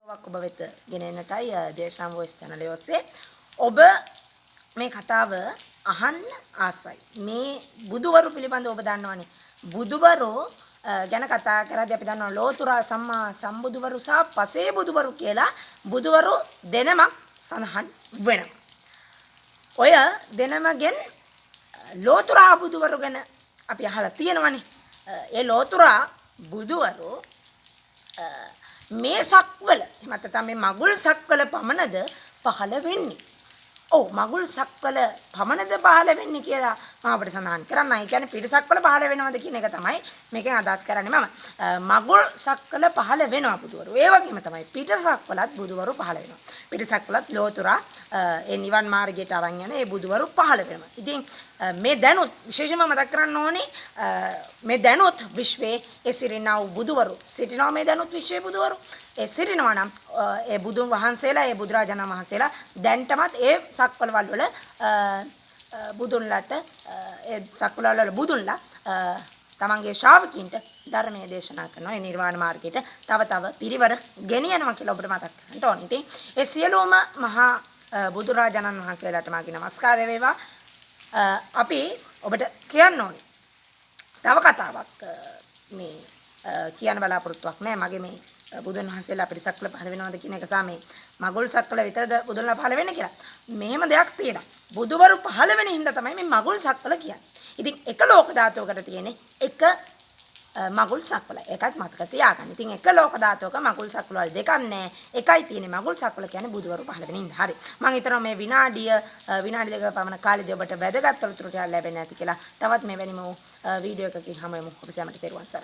ඔබ වෙත ගෙන එන්නටයි දේශාම් වොයිස් channel එක ඔස්සේ ඔබ මේ කතාව අහන්න ආසයි. මේ බුදුවරු පිළිබඳව ඔබ දන්නවනේ. බුදුවරු ගැන කතා කරද්දී අපි දන්නවා ලෝතුරා සම්මා සම්බුදුවරු සහ පසේ බුදුවරු කියලා බුදුවරු දෙනමක් සඳහන් වෙනවා. ඔය දෙනමගෙන් ලෝතුරා බුදුවරු ගැන අපි අහලා තියෙනවනේ. ඒ ලෝතුරා බුදුවරු මේ සක්වල මත තමයි මගුල් සක්වල පමණද පහළ වෙන්නේ. ඔව් මගුල් සක්වල පමණද පහළ වෙන්නේ කියලා මම අපිට සඳහන් කරන්න. ඒ කියන්නේ පිටසක්වල පහළ වෙනවද කියන එක තමයි මේකෙන් අදහස් කරන්නේ මම. මගුල් සක්වල පහළ වෙනවා බුදුවරු. ඒ වගේම තමයි පිටසක්වලත් බුදුවරු පහළ වෙනවා. පිටසක්වලත් ලෝතුරා ඒ නිවන් මාර්ගයට අරන් යන ඒ බුදුවරු පහළ වෙනවා. ඉතින් මේ දැනුත් විශේෂයෙන්ම මතක් කරන්න ඕනේ මේ දැනුත් විශ්වයේ ඒ සිරිනා වූ බුදුවරු සිටිනවා. මේ දැනුත් විශ්වයේ බුදුවරු ඒ සිරිනවා නම් ඒ බුදුන් වහන්සේලා ඒ බුදුරජාණන් වහන්සේලා දැන්ටමත් ඒ සක්වලවල වල බුදුන්ලට ඒ සක්වලවල වල බුදුන්ලා තමන්ගේ ශ්‍රාවකීන්ට ධර්මයේ දේශනා කරනවා. ඒ නිර්වාණ මාර්ගයට තව තව පිරිවර ගෙනියනවා කියලා ඔබට මතක් කරගන්න ඕනේ. ඉතින් ඒ සියලුම මහා බුදුරජාණන් වහන්සේලාට මාගේ නමස්කාරය වේවා. අපි ඔබට කියන්න ඕනේ තව කතාවක් මේ කියන්න බලාපොරොත්තුවක් නෑ. මගේ මේ බුදුන් වහන්සේලා අපිට සක්වල පහළ වෙනවද කියන එක සාමේ මගුල් සක්වල විතරද බුදුන්ලා පහළ වෙන්නේ කියලා. මෙහෙම දෙයක් තියෙනවා. බුදුවරු පහළ වෙන හින්දා තමයි මේ මගුල් සක්වල කියන්නේ. ඉතින් එක ලෝක ධාතුවකට තියෙන්නේ එක මගුල් සක්වල. ඒකත් මතක තියාගන්න. ඉතින් එක ලෝක ධාතුවක මගුල් සක්වල වල දෙකක් නැහැ. එකයි තියෙන්නේ මගුල් සක්වල කියන්නේ බුදුවරු පහළ වෙන හින්දා. හරි. මම හිතනවා මේ විනාඩි දෙක පමණ කාලෙදී ඔබට වැදගත් තොරතුරු ටිකක් ලැබෙන්නේ නැති කියලා. තවත් මෙවැනිම වීඩියෝ එකකින් හමු වෙමු. ඔබ සැමට තෙරුවන් සරණයි.